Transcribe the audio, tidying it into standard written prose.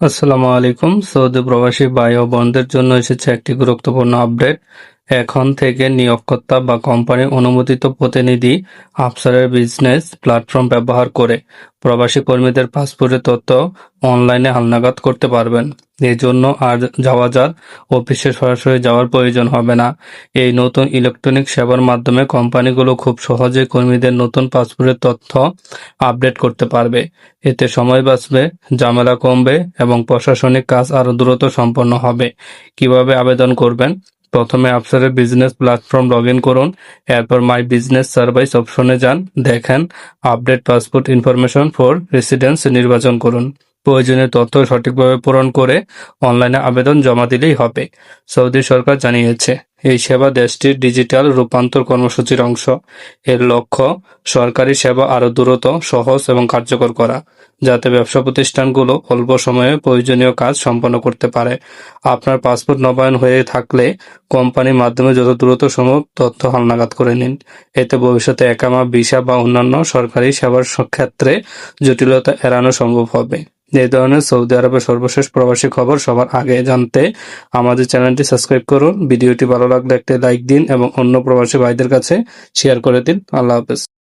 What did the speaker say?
আসসালামু আলাইকুম। সৌদি প্রবাসী ভাই ও বোনদের জন্য এসেছে একটি গুরুত্বপূর্ণ আপডেট। এখন থেকে নিয়োগকর্তা বা কোম্পানির অনুমোদিত প্রতিনিধি আফসারের বিজনেস প্ল্যাটফর্ম ব্যবহার করে প্রবাসী কর্মীদের পাসপোর্টের তথ্য অনলাইনে হালনাগাদ করতে পারবেন। এই জন্য আর অফিসে সরাসরি যাওয়ার প্রয়োজন হবে না। এই নতুন ইলেকট্রনিক সেবার মাধ্যমে কোম্পানিগুলো খুব সহজেই কর্মীদের নতুন পাসপোর্টের তথ্য আপডেট করতে পারবে। এতে সময় বাঁচবে, ঝামেলা কমবে এবং প্রশাসনিক কাজ আরও দ্রুত সম্পন্ন হবে। কিভাবে আবেদন করবেন? প্রথমে আফসারের বিজনেস প্ল্যাটফর্ম লগইন করুন। এরপর মাই বিজনেস সার্ভিস অপশনে যান। দেখেন update passport information for residence নির্বাচন করুন। প্রয়োজনীয় তথ্য সঠিকভাবে পূরণ করে অনলাইনে আবেদন জমা দিলেই হবে। সৌদি সরকার জানিয়েছে, এই সেবা দেশটির ডিজিটাল রূপান্তর কর্মসূচির অংশ। এর লক্ষ্য সরকারি সেবা আরও দ্রুত, সহজ এবং কার্যকর করা, যাতে ব্যবসা প্রতিষ্ঠানগুলো অল্প সময়ে প্রয়োজনীয় কাজ সম্পন্ন করতে পারে। আপনার পাসপোর্ট নবায়ন হয়ে থাকলে কোম্পানির মাধ্যমে যত দ্রুত সম্ভব তথ্য হালনাগাদ করে নিন। এতে ভবিষ্যতে একামা, ভিসা বা অন্যান্য সরকারি সেবার ক্ষেত্রে জটিলতা এড়ানো সম্ভব হবে। এই ধরনের সৌদি আরবের সর্বশেষ প্রবাসী খবর সবার আগে জানতে আমাদের চ্যানেলটি সাবস্ক্রাইব করুন। ভিডিওটি ভালো লাগলে একটি লাইক দিন এবং অন্য প্রবাসী ভাইদের কাছে শেয়ার করে দিন। আল্লাহ হাফেজ।